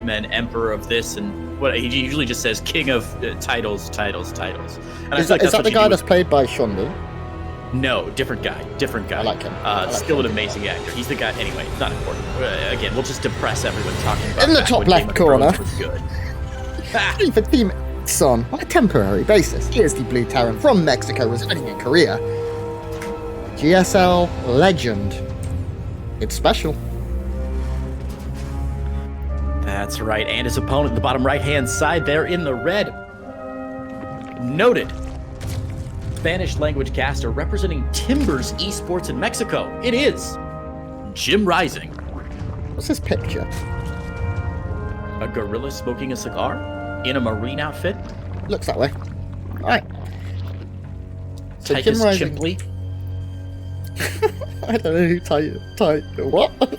and emperor of this, and what he usually just says king of titles. And is that the guy that's played by Sean Lee? No, different guy. I like him. Still an amazing actor. He's the guy. Anyway, it's not important. Again, we'll just depress everyone talking about in the top left corner. Was good. For Team Son on a temporary basis. Here's the Blue Terran from Mexico, residing in Korea. GSL legend. It's special. That's right, and his opponent in the bottom right-hand side there in the red. Noted Spanish language caster representing Timbers Esports in Mexico. It is JimRising. What's his picture? A gorilla smoking a cigar in a marine outfit. Looks that way. All right. So JimRising. I don't know who what?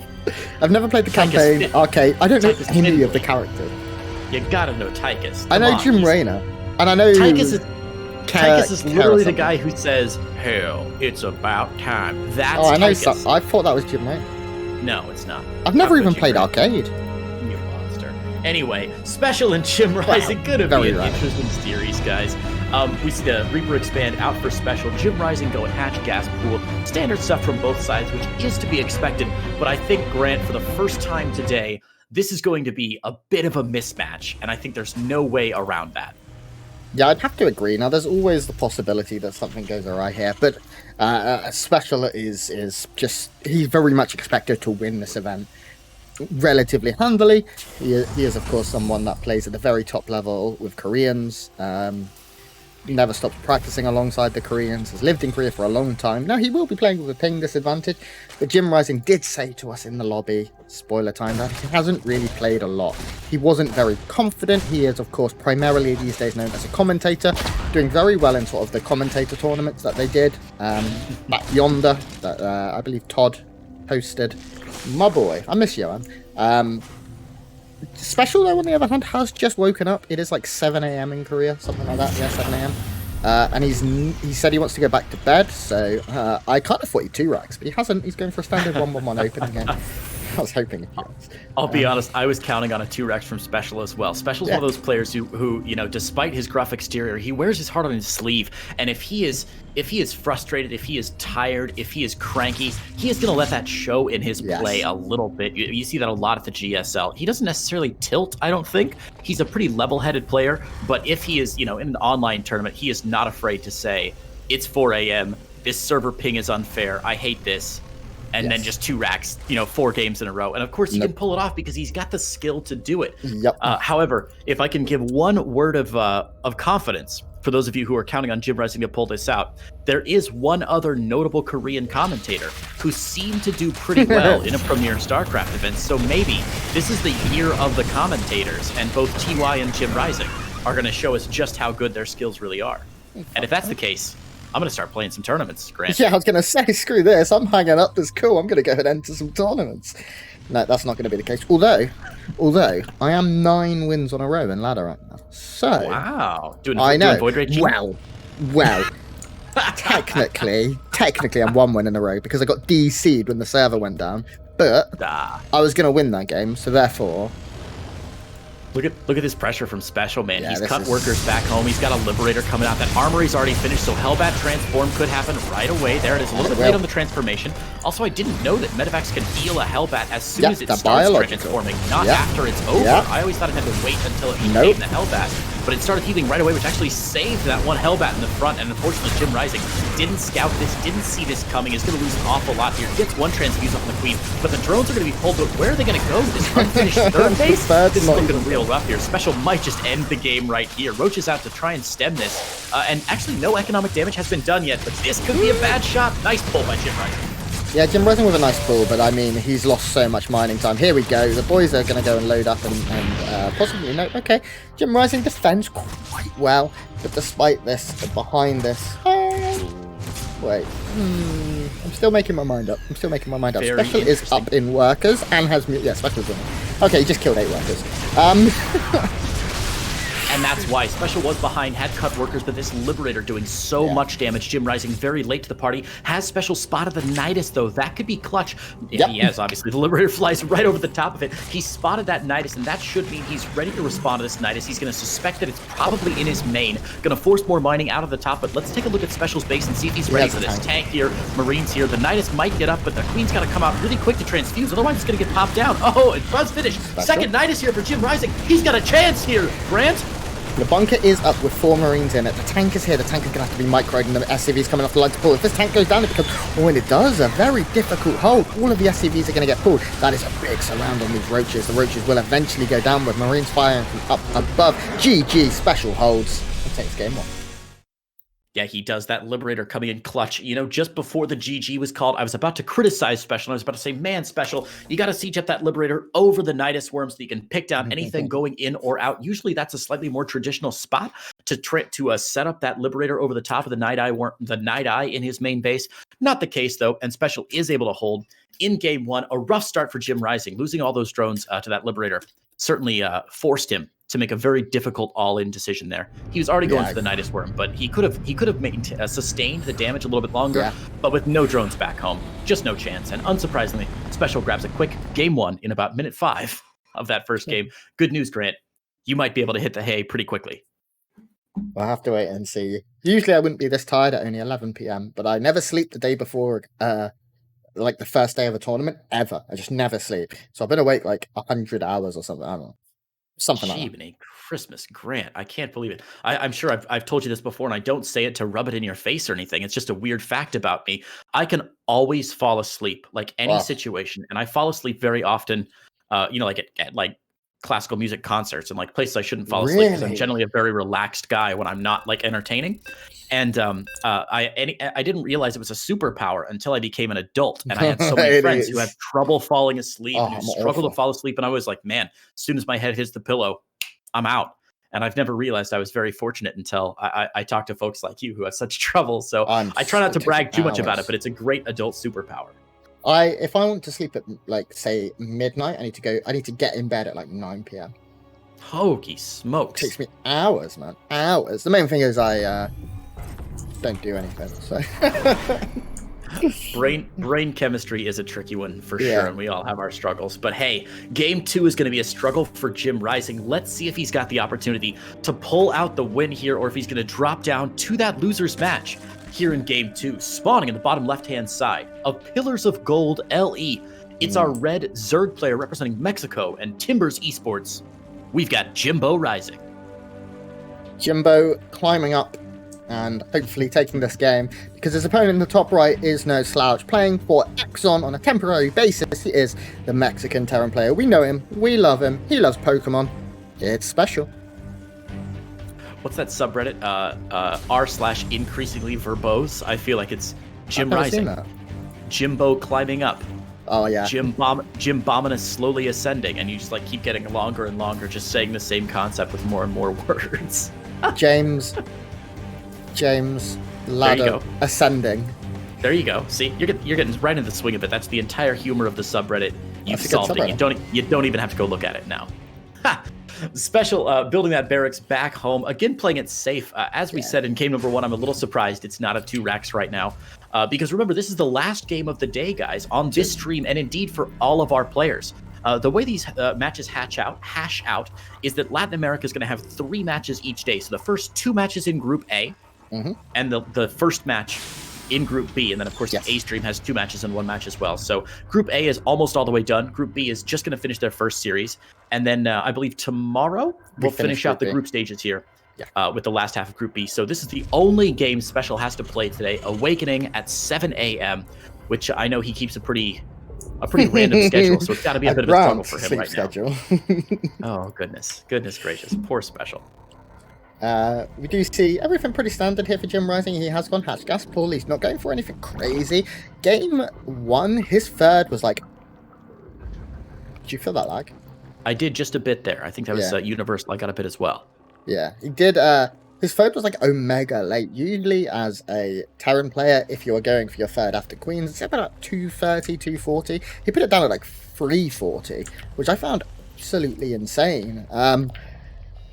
I've never played the campaign arcade. I don't know any of the characters. You gotta know Tychus. I know Jim Raynor, and I know Tychus is literally the guy who says, "Hell, it's about time." That's I know. Tychus. I thought that was Jim Raynor. No, it's not. I've never even played arcade. You monster. Anyway, Special and JimRising, gonna be an interesting series, guys. We see the Reaper expand out for Special. JimRising go and hatch gas pool. Standard stuff from both sides, which is to be expected. But I think, Grant, for the first time today, this is going to be a bit of a mismatch. And I think there's no way around that. Yeah, I'd have to agree. Now, there's always the possibility that something goes awry here. But Special is just... He's very much expected to win this event relatively handily. He is, of course, someone that plays at the very top level with Koreans. Never stops practicing alongside the Koreans, has lived in Korea for a long time. Now, he will be playing with a ping disadvantage, but JimRising did say to us in the lobby, spoiler time, that he hasn't really played a lot. He wasn't very confident. He is, of course, primarily these days known as a commentator, doing very well in sort of the commentator tournaments that they did. Back yonder, that I believe Todd hosted. My boy, I miss you, man. Special, though, on the other hand, has just woken up. It is like 7 a.m. in Korea, something like that. Yeah, 7 a.m. And he said he wants to go back to bed, so I kind of thought he'd 2-racks, but he hasn't. He's going for a standard 1-1-1 open again. I was hoping he was. I'll be honest, I was counting on a 2-rex from Special as well. Special's one of those players who, you know, despite his gruff exterior, he wears his heart on his sleeve. And if he is frustrated, if he is tired, if he is cranky, he is going to let that show in his play a little bit. You see that a lot at the GSL. He doesn't necessarily tilt, I don't think. He's a pretty level-headed player. But if he is, you know, in an online tournament, he is not afraid to say, it's 4 a.m., this server ping is unfair, I hate this. And then just 2-racks, you know, 4 games in a row. And of course, he can pull it off because he's got the skill to do it. However, if I can give one word of confidence for those of you who are counting on JimRising to pull this out, there is one other notable Korean commentator who seemed to do pretty well in a Premier StarCraft event. So maybe this is the year of the commentators, and both TY and JimRising are going to show us just how good their skills really are. And if that's the case, I'm going to start playing some tournaments, Grant. Yeah, I was going to say, screw this. I'm hanging up this cool. I'm going to go and enter some tournaments. No, that's not going to be the case. Although I am 9 wins on a row in ladder right now. So wow, doing Void Rage. Well, technically, I'm 1 win in a row because I got DC'd when the server went down. But I was going to win that game, so therefore. Look at this pressure from Special, man. He's cut workers back home. He's got a Liberator coming out. That Armory's already finished, so Hellbat Transform could happen right away. There it is, a little bit late on the transformation. Also, I didn't know that Medivacs can heal a Hellbat as soon as it starts transforming, not after it's over. I always thought it had to wait until it became the Hellbat. But it started healing right away, which actually saved that one Hellbat in the front. And unfortunately, JimRising didn't scout this, didn't see this coming. Is going to lose an awful lot here. Gets one transfuse off the Queen, but the drones are going to be pulled. But where are they going to go? This unfinished third base? This is looking real rough here. Special might just end the game right here. Roach is out to try and stem this. And actually, no economic damage has been done yet, but this could be a bad shot. Nice pull by JimRising. Yeah, JimRising with a nice pull, but I mean, he's lost so much mining time. Here we go. The boys are going to go and load up and possibly, no, okay. JimRising defends quite well, but despite this, behind this, wait, I'm still making my mind up. Special is up in workers and has, Special's winning. Okay, he just killed 8 workers. and that's why Special was behind, had cut workers, but this Liberator doing so much damage. JimRising very late to the party. Has Special spotted the Nidus, though. That could be clutch. If he has, obviously. The Liberator flies right over the top of it. He spotted that Nidus, and that should mean he's ready to respond to this Nidus. He's going to suspect that it's probably in his main. Going to force more mining out of the top, but let's take a look at Special's base and see if he's ready for this. Tank here, Marines here. The Nidus might get up, but the Queen's got to come out really quick to transfuse. Otherwise, it's going to get popped down. Oh, it does finish. Second Nidus here for JimRising. He's got a chance here. Grant? The bunker is up with 4 Marines in it. The tank is here. The tank is going to have to be microed, and the SCV's coming off the line to pull. If this tank goes down, it becomes, and it does, a very difficult hold. All of the SCVs are going to get pulled. That is a big surround on these roaches. The roaches will eventually go down with Marines firing from up above. GG, Special holds and takes game 1. Yeah, he does. That Liberator coming in clutch. You know, just before the GG was called, I was about to criticize Special. I was about to say, man, Special, you got to siege up that Liberator over the Nidus worm so you can pick down anything going in or out. Usually that's a slightly more traditional spot to set up that Liberator over the top of the Night Eye in his main base. Not the case, though, and Special is able to hold in game 1. A rough start for JimRising. Losing all those drones to that Liberator certainly forced him to make a very difficult all-in decision there. He was already going for the Nidus worm, but he could have sustained the damage a little bit longer, but with no drones back home, just no chance. And unsurprisingly, Special grabs a quick game 1 in about minute 5 of that first game. Good news, Grant. You might be able to hit the hay pretty quickly. We'll have to wait and see. Usually I wouldn't be this tired at only 11 p.m., but I never sleep the day before, like the first day of a tournament, ever. I just never sleep. So I've been awake like 100 hours or something. I don't know. Something like that. Christmas, Grant. I can't believe it. I'm sure I've told you this before, and I don't say it to rub it in your face or anything. It's just a weird fact about me. I can always fall asleep, like any situation, and I fall asleep very often. Like at like classical music concerts and like places I shouldn't fall asleep because I'm generally a very relaxed guy when I'm not like entertaining. And I didn't realize it was a superpower until I became an adult, and I had so many friends who had trouble falling asleep and who struggled to fall asleep, and I was like, man, as soon as my head hits the pillow, I'm out. And I've never realized I was very fortunate until I talked to folks like you who have such trouble. So I try not to brag too much about it, but it's a great adult superpower. If I want to sleep at like say midnight, I need to get in bed at like 9 p.m. Hokey smokes. It takes me hours, man. Hours. The main thing is I don't do anything. So brain chemistry is a tricky one for sure, and we all have our struggles. But hey, game 2 is going to be a struggle for JimRising. Let's see if he's got the opportunity to pull out the win here, or if he's going to drop down to that loser's match here in game 2. Spawning in the bottom left-hand side of Pillars of Gold LE. It's our red Zerg player representing Mexico and Timbers Esports. We've got JimRising. Jimbo climbing up and hopefully taking this game, because his opponent in the top right is no slouch. Playing for Exxon on a temporary basis, he is the Mexican Terran player. We know him, we love him, he loves Pokemon. It's Special. What's that subreddit? r/increasingly verbose. I feel like it's JimRising. Jimbo climbing up. Oh yeah. Jimbominus slowly ascending, and you just like keep getting longer and longer, just saying the same concept with more and more words. James ladder ascending. There you go. See, you're getting right into the swing of it. That's the entire humor of the subreddit. You've solved it. You don't even have to go look at it now. Ha! Special building that barracks back home. Again, playing it safe. As we said in game number 1, I'm a little surprised it's not a 2 racks right now. Because remember, this is the last game of the day, guys, on this stream, and indeed for all of our players. The way these matches hash out is that Latin America is going to have 3 matches each day. So the first 2 matches in Group A, and the first match in Group B, and then of course the A stream has 2 matches and 1 match as well. So Group A is almost all the way done. Group B is just going to finish their first series, and then I believe tomorrow we'll finish out the group stages here with the last half of Group B. So this is the only game Special has to play today. Awakening at 7 a.m., which I know he keeps a pretty random schedule, so it's got to be a bit of a struggle for him right now. Oh goodness gracious, poor Special. We do see everything pretty standard here for JimRising. He has gone hatch gas pull. He's not going for anything crazy. Game 1, his third was like... Did you feel that lag? I did just a bit there. I think that was universal. I got a bit as well. Yeah, he did. His third was like Omega late. Usually as a Terran player, if you're going for your third after Queens, it's about 230, 240. He put it down at like 340, which I found absolutely insane.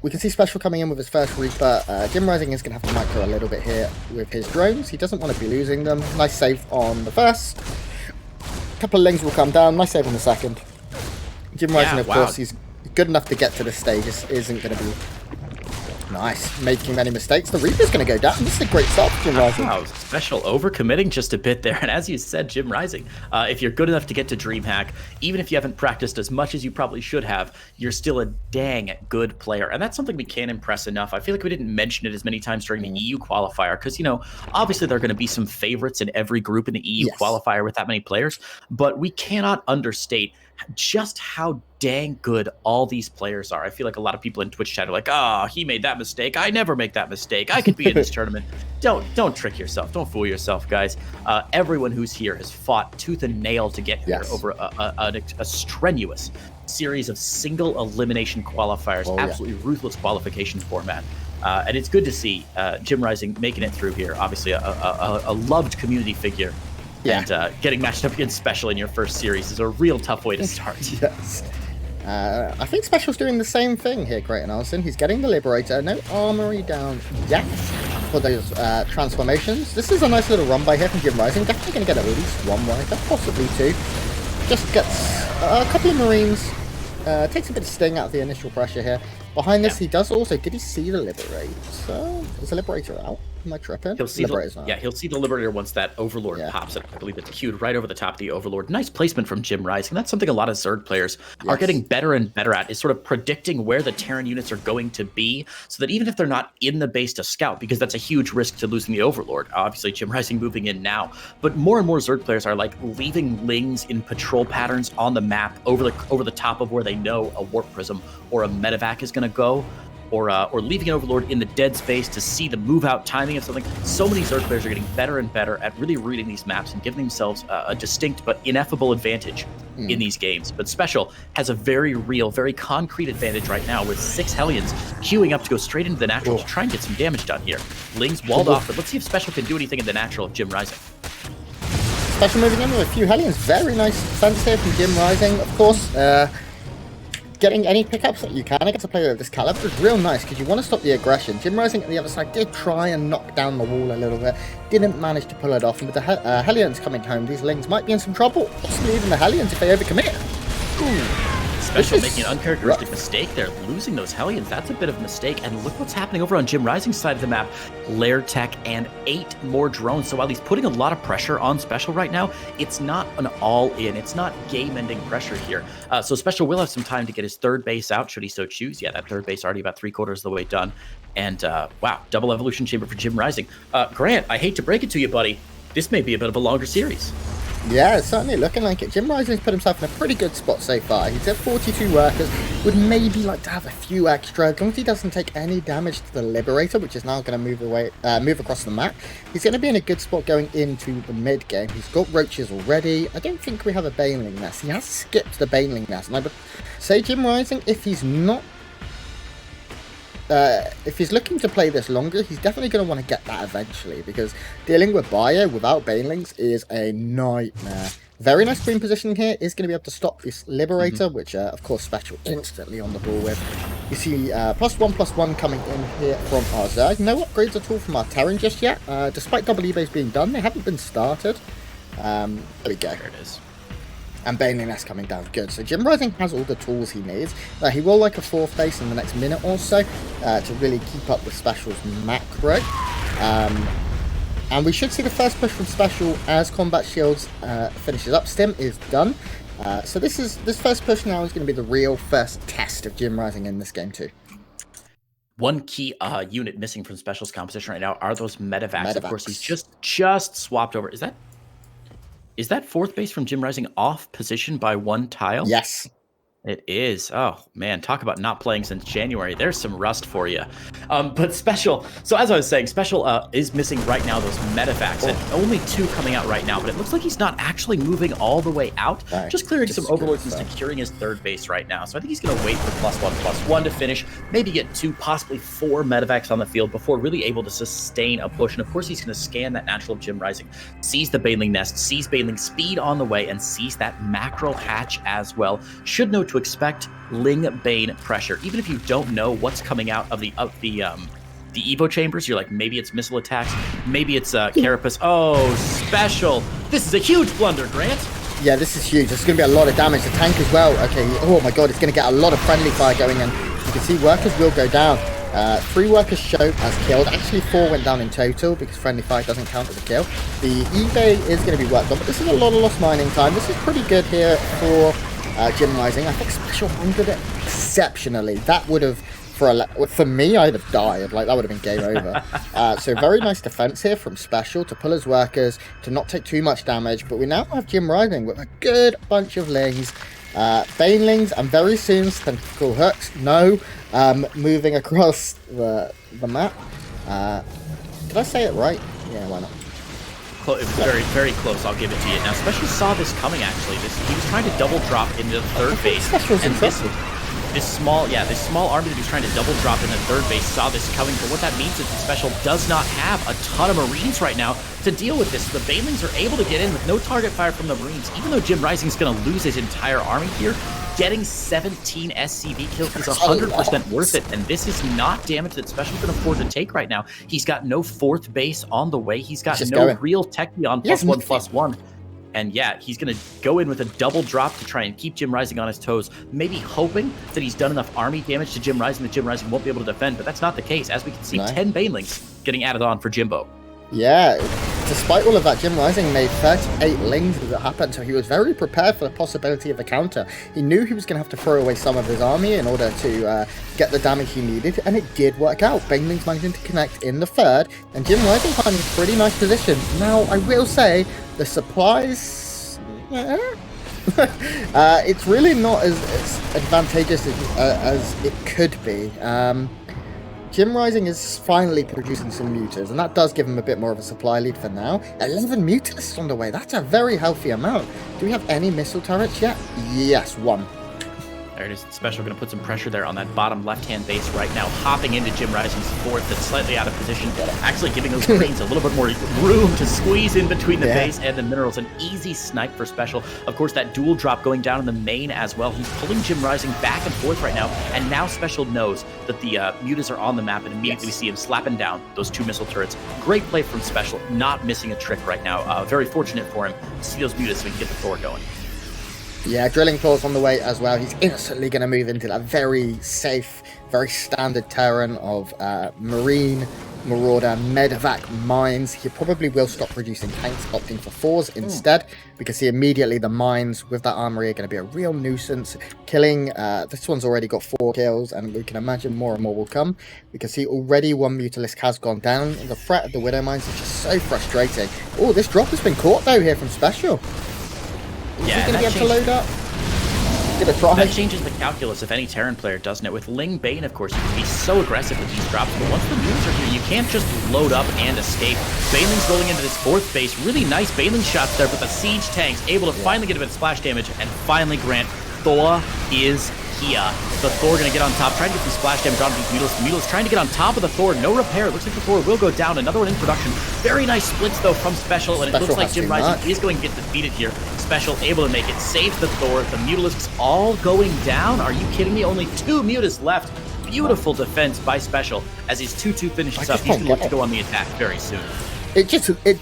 We can see Special coming in with his first Reaper. JimRising is going to have to micro a little bit here with his drones. He doesn't want to be losing them. Nice save on the first. A couple of Lings will come down. Nice save on the second. JimRising, of course, he's good enough to get to this stage. Isn't going to be nice, making many mistakes. The Reaper's going to go down. This is a great start for JimRising. Wow, Special overcommitting just a bit there. And as you said, JimRising, if you're good enough to get to DreamHack, even if you haven't practiced as much as you probably should have, you're still a dang good player. And that's something we can't impress enough. I feel like we didn't mention it as many times during the EU qualifier because, you know, obviously there are going to be some favorites in every group in the EU qualifier with that many players, but we cannot understate just how dang good all these players are. I feel like a lot of people in Twitch chat are like, "Oh, he made that mistake. I never make that mistake. I could be in this tournament." Don't trick yourself. Don't fool yourself, guys. Everyone who's here has fought tooth and nail to get here over a strenuous series of single elimination qualifiers, absolutely ruthless qualification format. And it's good to see JimRising making it through here. Obviously, a loved community figure. And getting matched up against Special in your first series is a real tough way to start. Yes. I think Special's doing the same thing here, Great and Arson. He's getting the Liberator. No armory down yet for those transformations. This is a nice little run by here from JimRising. Definitely going to get at least one wiper, possibly two. Just gets a couple of Marines. Takes a bit of sting out of the initial pressure here. Behind this, he does also... Did he see the Liberator? Is the Liberator out? Am I tripping? He'll see he'll see the Liberator once that Overlord pops up. I believe it's queued right over the top of the Overlord. Nice placement from JimRising. That's something a lot of Zerg players are getting better and better at, is sort of predicting where the Terran units are going to be, so that even if they're not in the base to scout, because that's a huge risk to losing the Overlord. Obviously, JimRising moving in now, but more and more Zerg players are like leaving Lings in patrol patterns on the map over the top of where they know a Warp Prism or a Medevac is going to go. Or leaving an Overlord in the dead space to see the move-out timing of something. So many Zerg players are getting better and better at really reading these maps and giving themselves a distinct but ineffable advantage in these games. But Special has a very real, very concrete advantage right now with 6 Hellions queuing up to go straight into the natural to try and get some damage done here. Lings walled off, but let's see if Special can do anything in the natural of JimRising. Special moving in with a few Hellions. Very nice defense here from JimRising, of course. Getting any pickups that you can against a player of this caliber is real nice because you want to stop the aggression. JimRising at the other side did try and knock down the wall a little bit, didn't manage to pull it off, and with the Hellions coming home, these Lings might be in some trouble, possibly even the Hellions if they overcommit. Special making an uncharacteristic mistake there, losing those Hellions. That's a bit of a mistake, and look what's happening over on JimRising's side of the map. Lair Tech and 8 more drones. So while he's putting a lot of pressure on Special right now, it's not an all-in. It's not game-ending pressure here. So Special will have some time to get his third base out, should he so choose. Yeah, that third base already about 3/4 of the way done. And wow, double evolution chamber for JimRising. Grant, I hate to break it to you, buddy. This may be a bit of a longer series. Yeah, it's certainly looking like it. JimRising's put himself in a pretty good spot so far. He's at 42 workers, would maybe like to have a few extra, as long as he doesn't take any damage to the Liberator, which is now going to move across the map. He's going to be in a good spot going into the mid game. He's got roaches already. I don't think we have a Baneling Nest. He has skipped the Baneling Nest, and I would say JimRising, if he's not if he's looking to play this longer, he's definitely going to want to get that eventually, because dealing with Bio without Banelings is a nightmare. Very nice green position here. Is going to be able to stop this Liberator, which, of course, Special instantly on the ball with. You see +1/+1 coming in here from our Zerg. No upgrades at all from our Terran just yet. Despite double eBays being done, they haven't been started. There we go. There it is. And Baneling Nest coming down. Good. So JimRising has all the tools he needs. He will like a 4th base in the next minute or so to really keep up with Special's macro. And we should see the first push from Special as Combat Shields finishes up. Stim is done. So this first push now is going to be the real first test of JimRising in this game too. One key unit missing from Special's composition right now are those medevacs. Of course, he's just swapped over. Is that 4th base from JimRising off position by 1 tile? Yes. It is. Oh, man. Talk about not playing since January. There's some rust for you. But Special, so as I was saying, Special is missing right now those medevacs, and only 2 coming out right now, but it looks like he's not actually moving all the way out, just clearing some overlords and securing his 3rd base right now. So I think he's going to wait for +1/+1 to finish, maybe get 2, possibly 4 medevacs on the field before really able to sustain a push. And of course, he's going to scan that natural of JimRising, sees the Baneling Nest, sees Baneling speed on the way, and sees that macro hatch as well. Should no to expect Ling Bane pressure. Even if you don't know what's coming out of the Evo chambers, you're like, maybe it's missile attacks, maybe it's Carapace. Oh, Special. This is a huge blunder, Grant. Yeah, this is huge. There's going to be a lot of damage. The tank as well. Okay, oh my god, it's going to get a lot of friendly fire going in. You can see workers will go down. 3 workers showed as killed. Actually, 4 went down in total because friendly fire doesn't count as a kill. The eBay is going to be worked on, but this is a lot of lost mining time. This is pretty good here for JimRising. I think Special handled it exceptionally. That would have, for me, I'd have died. Like, that would have been game over. So very nice defense here from Special to pull his workers, to not take too much damage. But we now have JimRising with a good bunch of lings. Banelings, and very soon tentacle hooks. No, moving across the map. Did I say it right? Yeah, why not? It was very, very close. I'll give it to you. Now, Special saw this coming. Actually, he was trying to double drop into the third base, and this small army that he was trying to double drop in the third base saw this coming. But what that means is that Special does not have a ton of Marines right now to deal with this. The Banelings are able to get in with no target fire from the Marines. Even though JimRising is going to lose his entire army here, getting 17 SCV kills is 100% worth it. And this is not damage that Special can afford to take right now. He's got no 4th base on the way. He's got no real tech beyond +1/+1. And yeah, he's going to go in with a double drop to try and keep JimRising on his toes, maybe hoping that he's done enough army damage to JimRising that JimRising won't be able to defend, but that's not the case. As we can see, 10 Banelings getting added on for Jimbo. Yeah, despite all of that, JimRising made 38 lings as it happened, so he was very prepared for the possibility of the counter. He knew he was going to have to throw away some of his army in order to get the damage he needed, and it did work out. Banelings managing to connect in the third, and JimRising finding a pretty nice position. Now, I will say, the supplies... it's really not as advantageous as it could be. JimRising is finally producing some muters, and that does give him a bit more of a supply lead for now. 11 mutalists on the way. That's a very healthy amount. Do we have any missile turrets yet? Yes, 1. There it is. Special going to put some pressure there on that bottom left-hand base right now, hopping into JimRising's 4th that's slightly out of position, actually giving those Marines a little bit more room to squeeze in between the base and the minerals. An easy snipe for Special. Of course, that dual drop going down in the main as well. He's pulling JimRising back and forth right now, and now Special knows that the mutas are on the map, and immediately we see him slapping down those 2 missile turrets. Great play from Special, not missing a trick right now. Very fortunate for him to see those mutas so he can get the Thor going. Yeah, drilling claws on the way as well. He's instantly going to move into that very safe, very standard terrain of Marine, Marauder, Medevac mines. He probably will stop producing tanks, opting for 4s instead, because immediately the mines with that armory are going to be a real nuisance. Killing, this one's already got 4 kills, and we can imagine more and more will come, because he already 1 Mutalisk has gone down. The threat of the Widow Mines is just so frustrating. Oh, this drop has been caught though here from Special. Yeah, going to be able to load up? Gonna try. That changes the calculus of any Terran player, doesn't it? With Ling Bane, of course, you can be so aggressive with these drops, but once the mules are here, you can't just load up and escape. Baneling's rolling into this 4th base. Really nice Baneling shots there, but the siege tanks able to finally get a bit of splash damage, and finally Grant, Thor is here. The Thor going to get on top, trying to get some splash damage on these Mutals. Mutals trying to get on top of the Thor. No repair. It looks like the Thor will go down. Another one in production. Very nice splits, though, from Special, and it looks like JimRising is going to get defeated here. Special able to make it. Saves the Thor. The Mutalisks all going down. Are you kidding me? Only 2 Mutas left. Beautiful defense by Special. As his 2-2 finishes up, he's going to look to go on the attack very soon. It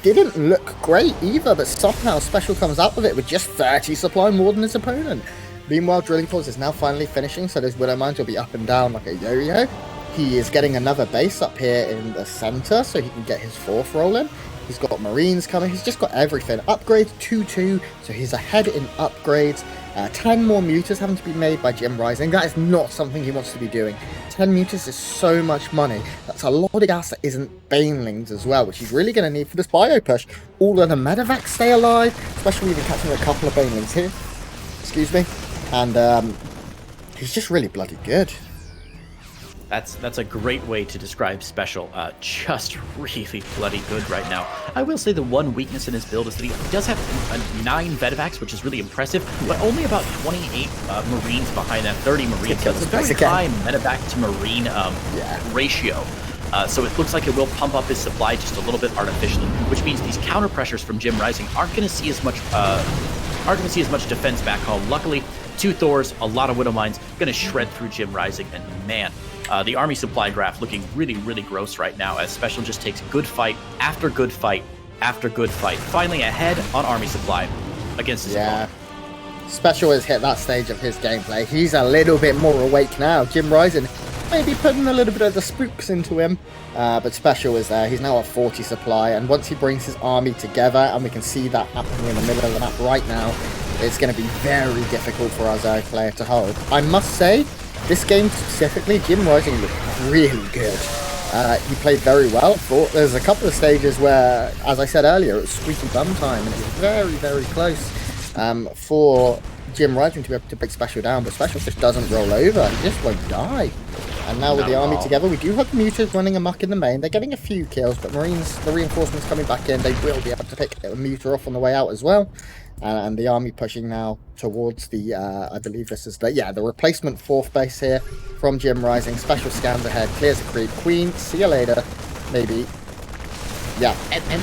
didn't look great either, but somehow Special comes out with it with just 30 supply more than his opponent. Meanwhile, Drilling Claws is now finally finishing, so those Widow Mines will be up and down like a yo-yo. He is getting another base up here in the center, so he can get his 4th roll in. He's got Marines coming. He's just got everything. Upgrades 2-2, so he's ahead in upgrades. 10 more mutas having to be made by JimRising. That is not something he wants to be doing. 10 mutas is so much money. That's a lot of gas that isn't Banelings as well, which he's really going to need for this bio push. All of the Medevacs stay alive, especially even catching a couple of Banelings here. Excuse me. And he's just really bloody good. That's a great way to describe Special. Just really bloody good right now. I will say the one weakness in his build is that he does have 9 Medevacs, which is really impressive, but only about 28 Marines behind that, 30 Marines. So it's a very high Medevac to Marine ratio. So it looks like it will pump up his supply just a little bit artificially, which means these counter pressures from JimRising aren't going to see as much defense back home. Luckily, 2 Thors, a lot of Widow Mines, going to shred through JimRising, and man, the army supply graph looking really, really gross right now as Special just takes good fight after good fight after good fight. Finally ahead on army supply against his opponent. Special has hit that stage of his gameplay. He's a little bit more awake now. JimRising maybe putting a little bit of the spooks into him, but Special is there. He's now at 40 supply, and once he brings his army together, and we can see that happening in the middle of the map right now, it's going to be very difficult for our Zerg player to hold. I must say, this game specifically, JimRising looked really good. He played very well. There's a couple of stages where, as I said earlier, it was squeaky bum time, and it was very, very close for JimRising to be able to break Special down, but Special just doesn't roll over. He just won't die. And now with the army together, we do have the Mutas running amok in the main. They're getting a few kills, but Marines, the reinforcements coming back in, they will be able to pick a Muta off on the way out as well. And the army pushing now towards the, I believe this is the replacement 4th base here from JimRising. Special scans ahead, clears the creep. Queen, see you later, maybe. Yeah. And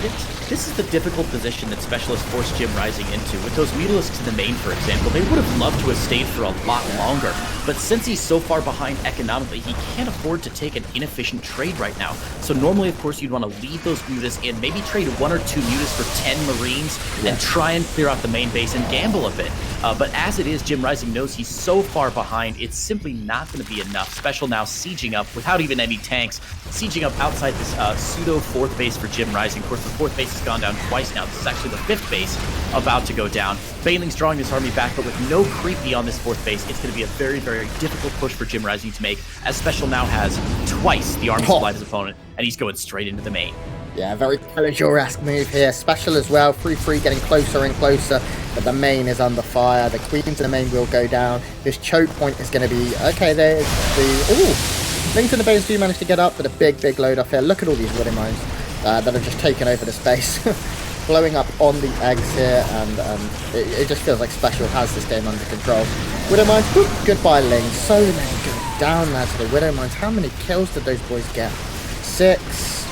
this is the difficult position that Specialists forced JimRising into. With those Mutalisks in the main, for example, they would have loved to have stayed for a lot longer. But since he's so far behind economically, he can't afford to take an inefficient trade right now. So normally, of course, you'd want to leave those Mutas in, maybe trade 1 or 2 Mutas for 10 Marines, and try and clear out the main base and gamble a bit. But as it is, JimRising knows he's so far behind, it's simply not going to be enough. Special now sieging up without even any tanks, sieging up outside this pseudo 4th base for JimRising. Of course, the 4th base has gone down twice now. This is actually the 5th base about to go down. Bailing's drawing his army back, but with no creep beyond this 4th base, it's going to be a very, very difficult push for JimRising to make, as Special now has twice the army supply of his opponent, and he's going straight into the main. Yeah, very Pillager-esque move here. Special as well, 3-3 getting closer and closer, but the main is under fire. The Queen to the main will go down. This choke point is going to be, okay, there's the, ooh, Link to the base do manage to get up, but a big, big load off here. Look at all these Widow Mines that have just taken over the space. Blowing up on the eggs here, and it just feels like Special has this game under control. Widow Mines, whoop, goodbye Ling. So many go down there to the Widow Mines. How many kills did those boys get? 6,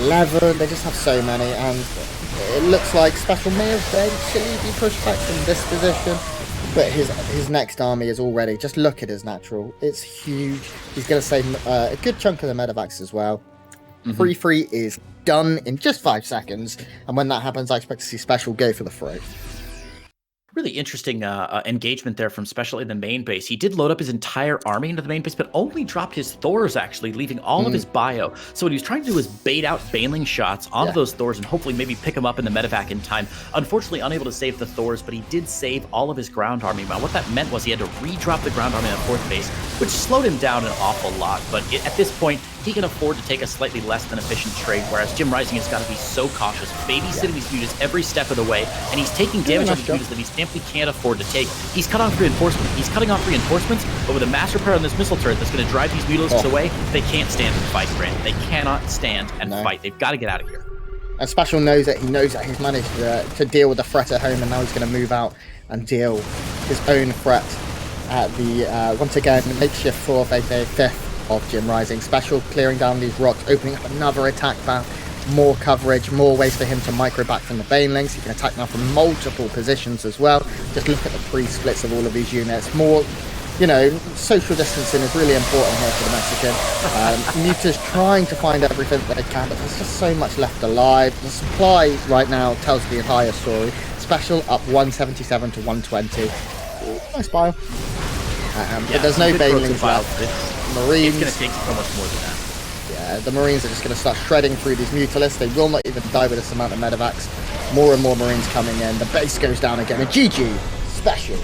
11, they just have so many, and it looks like Special may eventually be pushed back from this position, but his next army is already, just look at his natural, it's huge. He's going to save a good chunk of the medevacs as well. 3-3 is done in just 5 seconds, and when that happens, I expect to see Special go for the throat. Really interesting engagement there from Special in the main base. He did load up his entire army into the main base, but only dropped his Thors, actually, leaving all of his bio. So what he was trying to do was bait out Bailing shots onto those Thors and hopefully maybe pick him up in the medevac in time. Unfortunately, unable to save the Thors, but he did save all of his ground army. Now, what that meant was he had to re-drop the ground army on the 4th base, which slowed him down an awful lot. But at this point, he can afford to take a slightly less than efficient trade, whereas JimRising has got to be so cautious, babysitting these Mutas every step of the way, and he's taking damage on these Mutas that he simply can't afford to take. He's cut off reinforcements. He's cutting off reinforcements, but with a master repair on this missile turret that's going to drive these Mutalisks away, they can't stand and fight, Brandon. They cannot stand and fight. They've got to get out of here. And Special knows that. He knows that he's managed to deal with the threat at home, and now he's going to move out and deal his own threat at the, once again, makeshift 4th, aka 5th of JimRising. Special clearing down these rocks, opening up another attack path, more coverage, more ways for him to micro back from the Banelings. He can attack now from multiple positions as well. Just look at the pre-splits of all of these units. More, you know, social distancing is really important here for the Mexican. Muta's trying to find everything that they can, but there's just so much left alive. The supply right now tells the entire story. Special up 177 to 120. Nice bio. But there's no Banelings left. Marines. It's going to take so much more than that. Yeah, the Marines are just going to start shredding through these Mutalisks. They will not even die with this amount of medevacs. More and more Marines coming in. The base goes down again. And GG, Special.